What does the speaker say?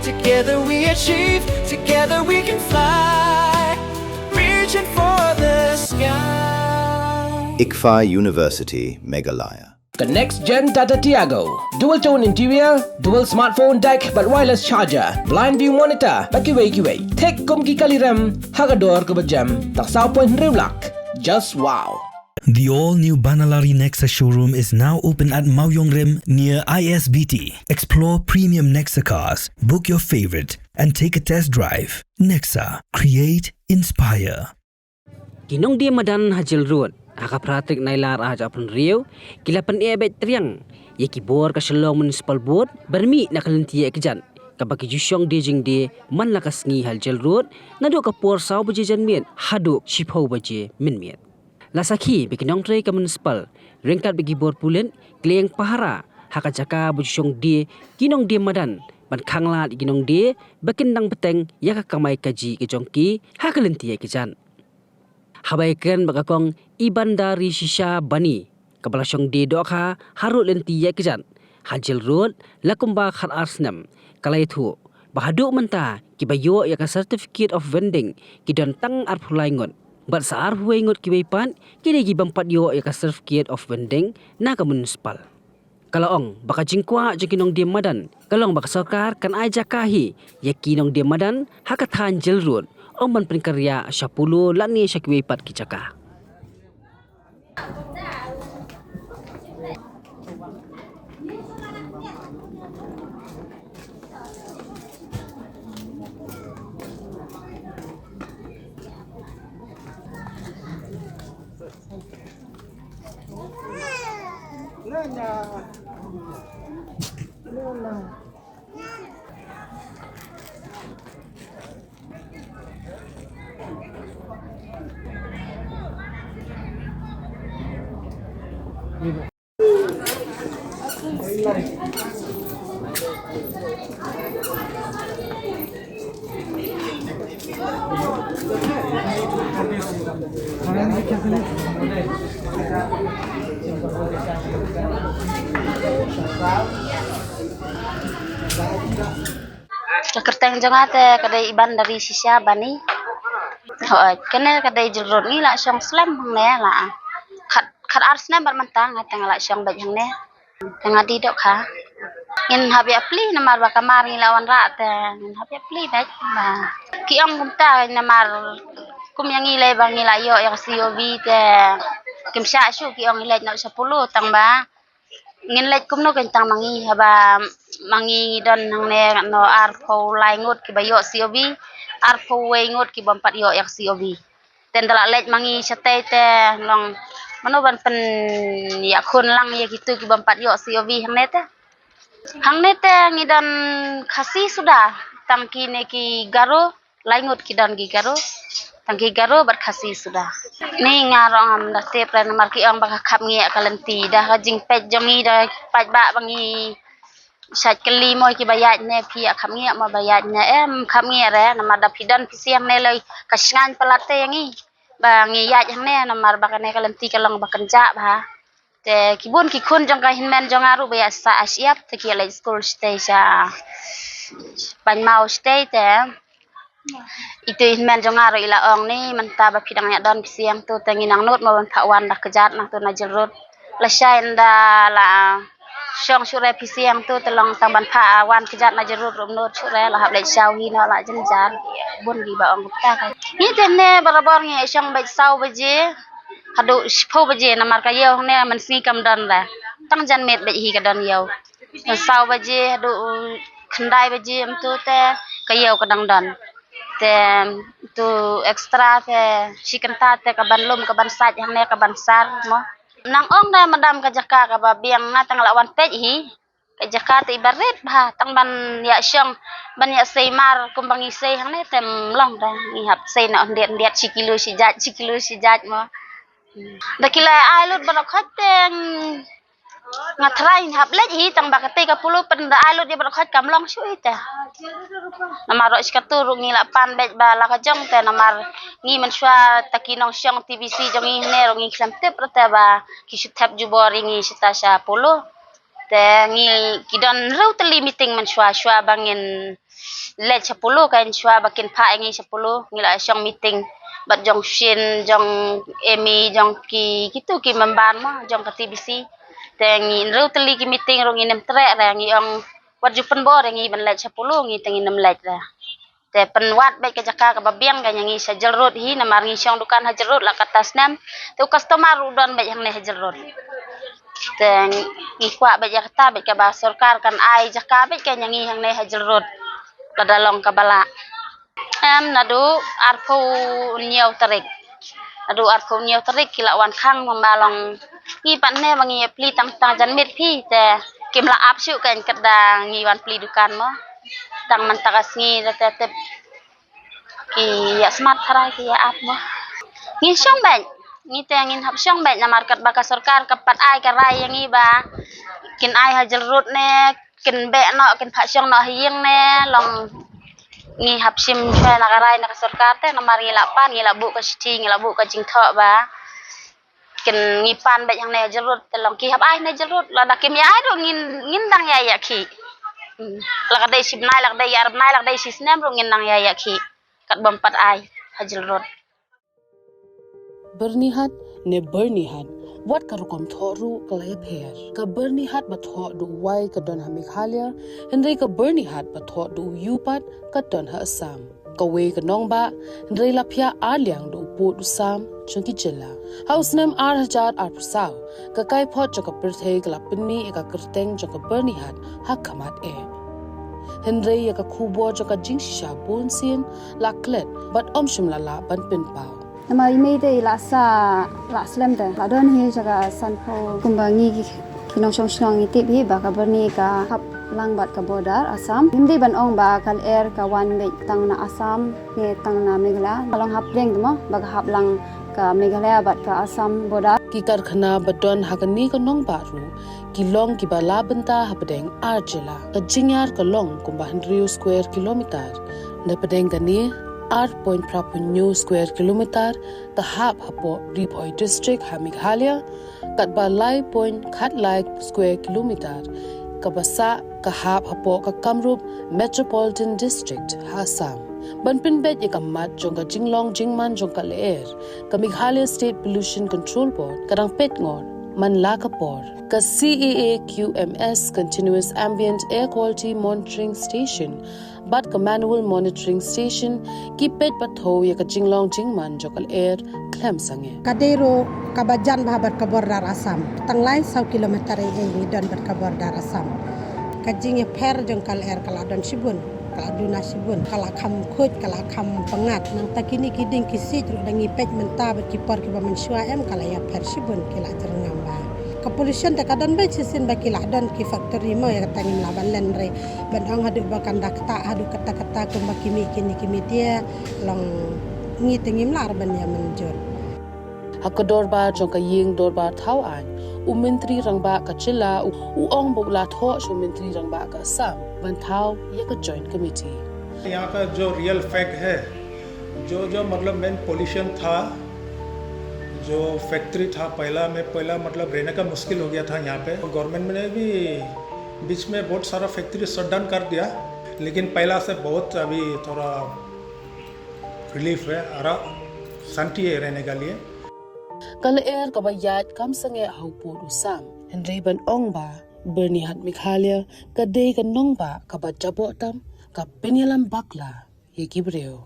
Together we achieve, together we can fly, reaching for the sky. ICFA University, Meghalaya. The next gen Tata Tiago. Dual tone interior, dual smartphone deck but wireless charger, blind view monitor, bakiway. Tek kum ki kaliram, hagador ke bejam, tak saw point riulak. Just wow. The all-new Banalari Nexa showroom is now open at Mawyong Rim near ISBT. Explore premium Nexa cars, book your favorite, and take a test drive. Nexa. Create, inspire. Kinong dia madan hajil road. Haka pratik nailar aja apun riau. Kilapan ebet triang. Ye kibor ka Shillong Municipal Board. Bermi nakalantiya kejan. Kabaki jusyong dijing di man lakas ngi hajil road. Nado ka por saw baje jan miet. Hado shipau baje min miet. Lasaki bikinong tray ka municipal ringkat bagi bor pulen kleng pahara haka jaka busyong die kinong die madan ban khangla kinong die bakin nang beteng yaka kamai kaji ke jongki haka lenti ke jan habaikan bakakong ibandari shisha bani kabalasong die dokha harut lenti ke jan hajil road lakumba khat arsnam kalai thu bahadu menta kibayo yaka certificate of vending kidon tang arphulai ngot Bat saar huway ngot kibaypan, kini gibampat yo ya ka certificate of vending na ka municipal. Kalaong baka jingkwa kinong di madan, kalong baka sarkar kan ay jakahi, ya kinong di madan hakatan jelrun, man pringkarya siya pulo lani siya kibaypat kijaka. Kerteng jangate kadai iban dari sisya bani. Kene kadai jelrot ni la syong slam hang ne la. Khat arsna bar mantang atang la syong baj hang ne. Tengah di dok ha. Ngin habi apli namar ba kamar ni lawan ra te. Ngin habi apli baj ba. Ki ong kumta namar kum yang ile bang ila yo yang COV te. Kim sya syu ki ong ile nak 10 tang ba. Ngin lek kum no kentang mangi haba mangi don hang ne no arpo lai ngot ki bayo COV arpo we ngot ki bampat yo yak COV ten dalak lek mangi sate te long mano ban pen ya khun lang ya gitu ki bampat yo COV hang ne te ngidon khasi sudah tangki ne ki garo lai ngot ki don ki garo tangki garo bat khasi sudah ni ngarong am da te plan mar ki ong baka khap ngi kalenti dah jing pet jomi dah pat ba bangi sat keli moy ki bayat ne phi kham ngi ma bayat ne kham ngi re na ma da phidan pisiang ne lei kasngan pelate ngi ba ngi yat hang ne na mar ba ne kalenti kalong ba kanja ba te kibun ki khun jong ka hinmen jong aru ba sa asiap te ki lei school stay sa ban mau stay te itu hinmen jong aru ila ong ni menta ba phidang ya don pisiang tu te nginang nut ma ban phawan dah kejat na tu na jerut la shain da la syong sure pisiang tu telong tamban pha wan kejat na jerut rum not sure la hab le shaw hi no la jenjar bun gi ba ong gupta ka ni tenne barabar ngi syong bai saw baje hadu shpho baje na mar ka yew ne man si kam don la tang jan met be hi ka don yew saw baje hadu khandai baje am tu te ka yew ka dang don te tu extra te sikenta te ka ban lum ka ban saj hang ne ka ban sar mo nang ong da madam ka jaka ka ba biang na tang lawan pej hi ka jaka te ibaret ba tang ban ya syong ban ya seimar kumbangi sei hang ne tem long da ni hap sei na ndiat sikilo sijat mo dakila ai lut ban khateng ngatrai hap lej hi tang ba ka te ka pulu pen da ai lut dia ban khat kam long shui te namar ro skatur ngi la pan bej ba la ka jong te namar ngi man swa takinong syong TVC jong ngi ne ro ngi klam tep rata ba ki shithap jubor ngi sita sha polo te ngi kidon rau teli meeting man swa bangin let 10 kan chua bakin pha ngi 10 ngila syong meeting bat jong shin jong emi jong ki gitu ki memban mo jong ka TBC tengi ru teli ki meeting ru nginem tre ra ngi ong wat ju pen bo ngi ban let 10 ngi tengi nem let ra te penwat baik ke jaka ka babiang ga ngi sajel road hi namar ngi syong dukan hajel road la katas nam tu customer udon baik hang ne hajel road teng ngi kwa baik kata baik ka ba sarkar kan ai jaka baik ke ngi hang ne hajel road padalong kabala nadu arpo nyau tarik adu arpo nyau tarik kila wan khang membalong ngi pan ne bangi pli tang janmit phi te kim la ap shu kan kada ngi wan pli dukan mo tang man takas ngi te ki ya smart harai ki ya ap mo ngi syong ban ngi te ngin hap syong ban na market baka sarkar kapat ai ka rai ngi ba kin ai hajal road ne kin be no kin pha syong no hieng ne long ngi hap sim chwa na karai na sarkar te na mar ngi la pan ngi la bu ka sti ngi la bu ka jing tho ba kin ngi pan be yang ne hajal road te long ki hap ai ne hajal road la da kim ya ai do ngin dang ya ki la ka dai sib nai la ka dai arab nai la ka dai sis nem ro ngin dang ya ki kat bom pat ai hajal road bernihat ne bernihat wat karukom thoru kalaya pher ka bernihat ba tho du wai ka don ha Meghalaya henry ka bernihat ba tho du yupat ka don ha Assam ka we ka nong ba henry la phya liang du pu du sam chungki jilla house name hajar prasau ka kai phot ka perthei ka lapni ka kerteng ka bernihat ha kamat henry ka khubo ka jingsha bonsin la klet but omshim la ban pin pau nama email de la slam de la don hi jaga san pho kumbangi kinong shong iti bi ba ka berni ka hap lang bat ka border Assam hindi ban ong ba kal air ka one week tang na Assam ne tang na Meghalaya kalong hap reng mo ba hap lang ka Meghalaya bat ka Assam border ki karkhana badon hagani ka nong baru ki long ki bala benta hapdeng arjela ka jingyar ka long kumba 100 square kilometer na pedeng gani 8.2 square kilometer the hab hapo Ripoi district ha Meghalaya kat balai point khat lai square kilometer ka basa ka hab hapo ka Kamrup metropolitan district ha Assam banpin bet ye kamat jong ka jinglong jingman jong ka leer ka Meghalaya state pollution control board kadang pet ngon man la ka por ka CEA QMS continuous ambient air quality monitoring station bat ka manual monitoring station ki pet patho ya ka jinglong jingman jokal air klem sange kadero kabajan bahabat ka border Assam tanglai 100 kilometer ngi don bat ka border Assam kajing per jong kal air kala don sibun kala duna sibun kala kham khoj kala kham pangat nang takini kiding kisi ru dangi pet menta bat ki por ki ba mensua em kala ya per sibun kila terngam ba ka pollution ta kadan ba sisin ba kila don ki factory mo ya tangim la balen re ban ong hadu ba kandak ta hadu kata-kata ko makimi kini dia long ngi tengim lar ban ya menjur hakador ba jong ka ying dor ba thau an mentri rangba ka chila ong bo la tho mentri rangba ka Assam ban thau ye ka joint committee यहाँ का जो real fact है जो मतलब main pollution था जो फैक्ट्री था पहला मतलब रहने का मुश्किल हो गया था यहाँ पे गवर्नमेंट ने भी बीच में बहुत सारा फैक्ट्री शट डाउन कर दिया लेकिन पहला से बहुत अभी थोड़ा रिलीफ है शांति है रहने के लिए kal air ka bayat kam sange haupo usam henry ban ong ba bernihat Meghalaya ka de ka nong ba ka ba jabo tam ka penyalam bakla ye kibreo